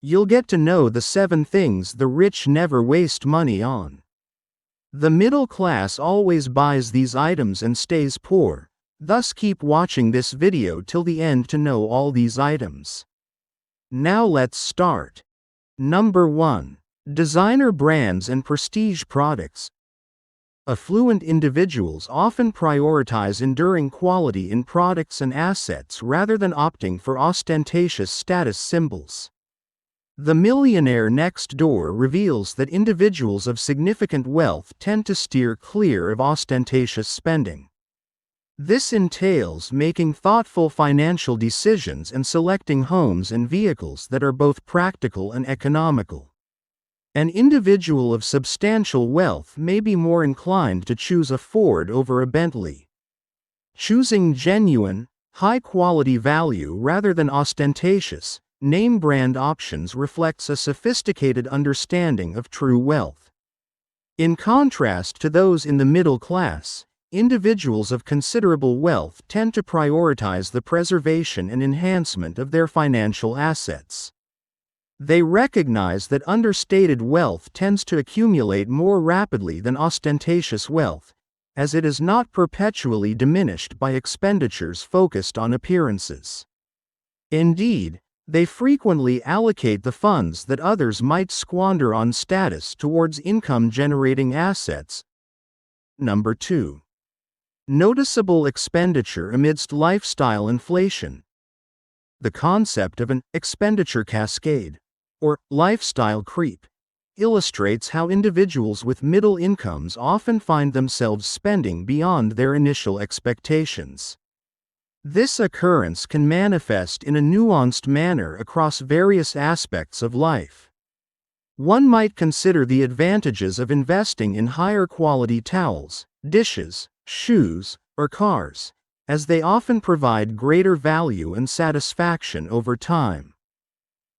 You'll get to know the 7 things the rich never waste money on. The middle class always buys these items and stays poor, thus keep watching this video till the end to know all these items. Now let's start. Number 1. Designer brands and prestige products. Affluent individuals often prioritize enduring quality in products and assets rather than opting for ostentatious status symbols. The Millionaire Next Door reveals that individuals of significant wealth tend to steer clear of ostentatious spending. This entails making thoughtful financial decisions and selecting homes and vehicles that are both practical and economical. An individual of substantial wealth may be more inclined to choose a Ford over a Bentley. Choosing genuine, high-quality value rather than ostentatious, name-brand options reflects a sophisticated understanding of true wealth. In contrast to those in the middle class, individuals of considerable wealth tend to prioritize the preservation and enhancement of their financial assets. They recognize that understated wealth tends to accumulate more rapidly than ostentatious wealth, as it is not perpetually diminished by expenditures focused on appearances. Indeed, they frequently allocate the funds that others might squander on status towards income-generating assets. Number 2. Noticeable expenditure amidst lifestyle inflation. The concept of an expenditure cascade, or lifestyle creep, illustrates how individuals with middle incomes often find themselves spending beyond their initial expectations. This occurrence can manifest in a nuanced manner across various aspects of life. One might consider the advantages of investing in higher quality towels, dishes, shoes, or cars, as they often provide greater value and satisfaction over time.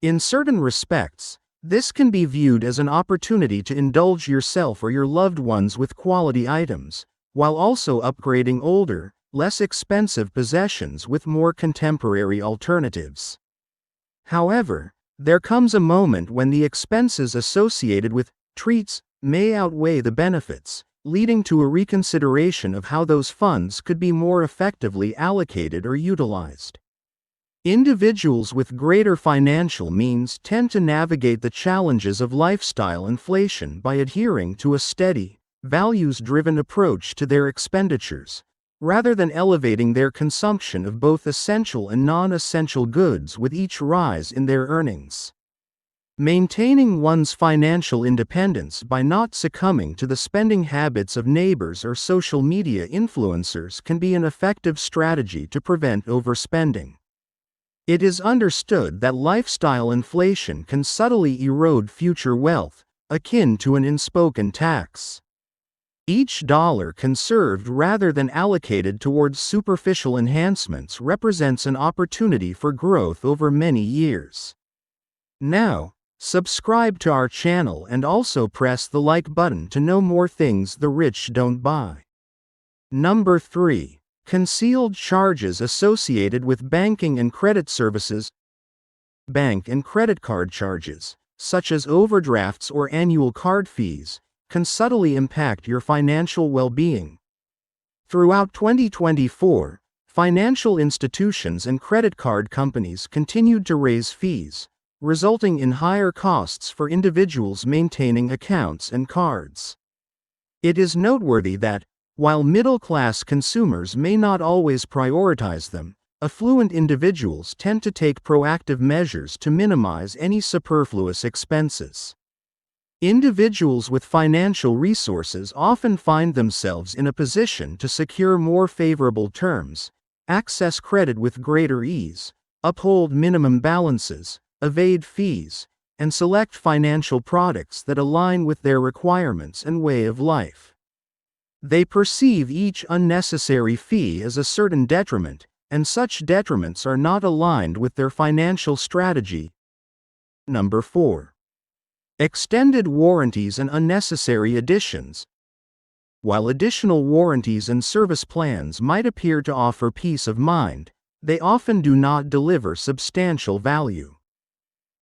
In certain respects, this can be viewed as an opportunity to indulge yourself or your loved ones with quality items, while also upgrading older, less expensive possessions with more contemporary alternatives. However, there comes a moment when the expenses associated with treats may outweigh the benefits, leading to a reconsideration of how those funds could be more effectively allocated or utilized. Individuals with greater financial means tend to navigate the challenges of lifestyle inflation by adhering to a steady, values-driven approach to their expenditures, rather than elevating their consumption of both essential and non-essential goods with each rise in their earnings. Maintaining one's financial independence by not succumbing to the spending habits of neighbors or social media influencers can be an effective strategy to prevent overspending. It is understood that lifestyle inflation can subtly erode future wealth, akin to an unspoken tax. Each dollar conserved rather than allocated towards superficial enhancements represents an opportunity for growth over many years. Now, subscribe to our channel and also press the like button to know more things the rich don't buy. Number 3. Concealed charges associated with banking and credit services. Bank and credit card charges, such as overdrafts or annual card fees, can subtly impact your financial well-being. Throughout 2024, financial institutions and credit card companies continued to raise fees, resulting in higher costs for individuals maintaining accounts and cards. It is noteworthy that, while middle-class consumers may not always prioritize them, affluent individuals tend to take proactive measures to minimize any superfluous expenses. Individuals with financial resources often find themselves in a position to secure more favorable terms, access credit with greater ease, uphold minimum balances, evade fees, and select financial products that align with their requirements and way of life. They perceive each unnecessary fee as a certain detriment, and such detriments are not aligned with their financial strategy. Number 4. Extended warranties and unnecessary additions. While additional warranties and service plans might appear to offer peace of mind, they often do not deliver substantial value.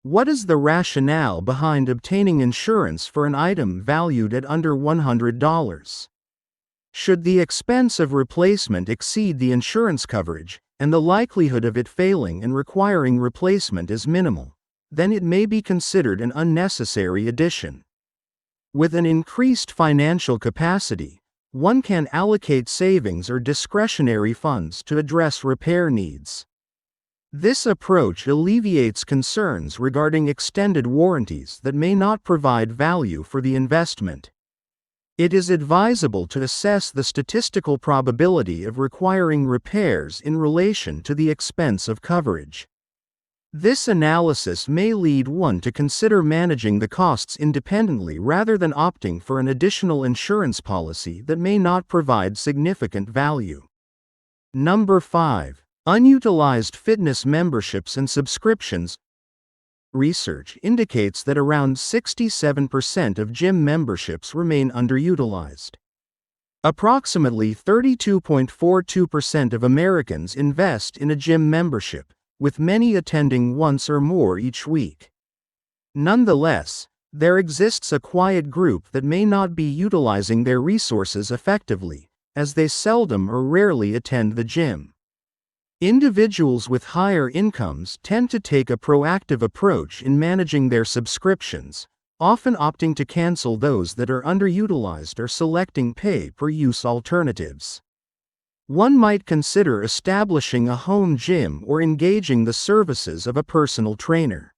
What is the rationale behind obtaining insurance for an item valued at under $100? Should the expense of replacement exceed the insurance coverage, and the likelihood of it failing and requiring replacement is minimal, then it may be considered an unnecessary addition. With an increased financial capacity, one can allocate savings or discretionary funds to address repair needs. This approach alleviates concerns regarding extended warranties that may not provide value for the investment. It is advisable to assess the statistical probability of requiring repairs in relation to the expense of coverage. This analysis may lead one to consider managing the costs independently rather than opting for an additional insurance policy that may not provide significant value. Number 5. Unutilized fitness memberships and subscriptions. Research indicates that around 67% of gym memberships remain underutilized. Approximately 32.42% of Americans invest in a gym membership, with many attending once or more each week. Nonetheless, there exists a quiet group that may not be utilizing their resources effectively, as they seldom or rarely attend the gym. Individuals with higher incomes tend to take a proactive approach in managing their subscriptions, often opting to cancel those that are underutilized or selecting pay-per-use alternatives. One might consider establishing a home gym or engaging the services of a personal trainer.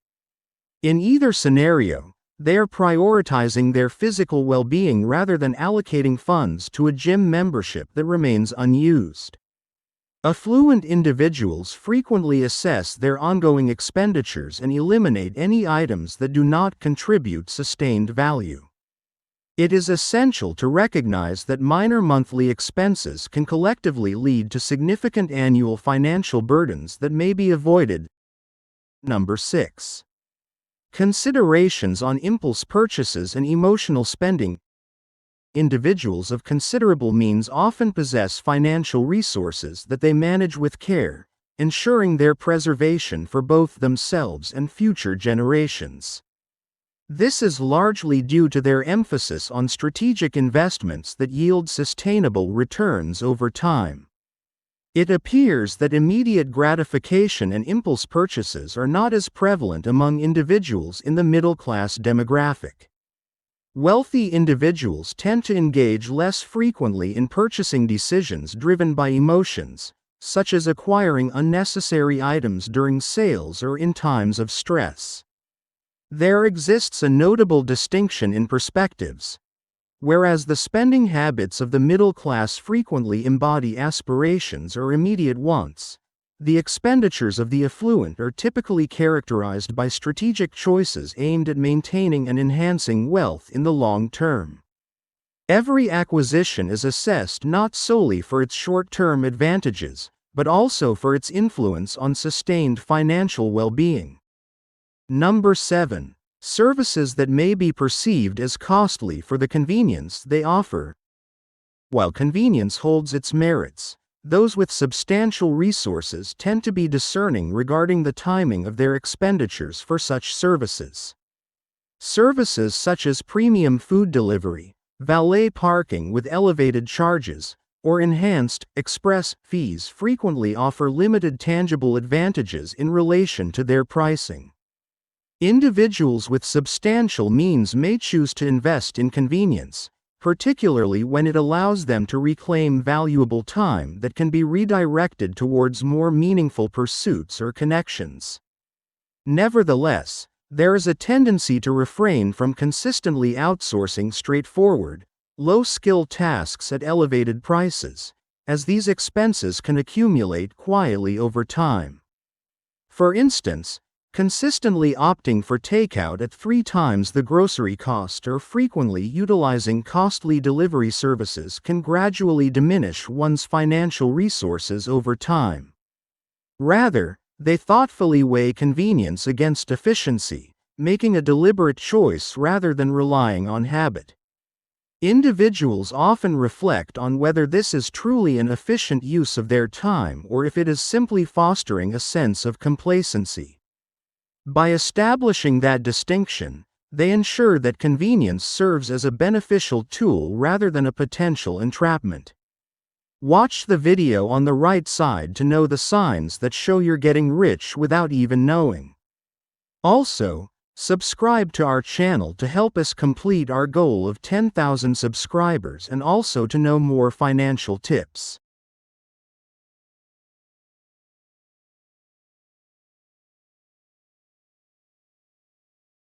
In either scenario, they are prioritizing their physical well-being rather than allocating funds to a gym membership that remains unused. Affluent individuals frequently assess their ongoing expenditures and eliminate any items that do not contribute sustained value. It is essential to recognize that minor monthly expenses can collectively lead to significant annual financial burdens that may be avoided. Number 6. Considerations on impulse purchases and emotional spending. Individuals of considerable means often possess financial resources that they manage with care, ensuring their preservation for both themselves and future generations. This is largely due to their emphasis on strategic investments that yield sustainable returns over time. It appears that immediate gratification and impulse purchases are not as prevalent among individuals in the middle-class demographic. Wealthy individuals tend to engage less frequently in purchasing decisions driven by emotions, such as acquiring unnecessary items during sales or in times of stress. There exists a notable distinction in perspectives. Whereas the spending habits of the middle class frequently embody aspirations or immediate wants, the expenditures of the affluent are typically characterized by strategic choices aimed at maintaining and enhancing wealth in the long term. Every acquisition is assessed not solely for its short-term advantages, but also for its influence on sustained financial well-being. Number 7. Services that may be perceived as costly for the convenience they offer. While convenience holds its merits, those with substantial resources tend to be discerning regarding the timing of their expenditures for such services. Services such as premium food delivery, valet parking with elevated charges, or enhanced express fees frequently offer limited tangible advantages in relation to their pricing. Individuals with substantial means may choose to invest in convenience, particularly when it allows them to reclaim valuable time that can be redirected towards more meaningful pursuits or connections. Nevertheless, there is a tendency to refrain from consistently outsourcing straightforward, low-skill tasks at elevated prices, as these expenses can accumulate quietly over time. For instance, consistently opting for takeout at 3 times the grocery cost or frequently utilizing costly delivery services can gradually diminish one's financial resources over time. Rather, they thoughtfully weigh convenience against efficiency, making a deliberate choice rather than relying on habit. Individuals often reflect on whether this is truly an efficient use of their time or if it is simply fostering a sense of complacency. By establishing that distinction, they ensure that convenience serves as a beneficial tool rather than a potential entrapment. Watch the video on the right side to know the signs that show you're getting rich without even knowing. Also, subscribe to our channel to help us complete our goal of 10,000 subscribers and also to know more financial tips.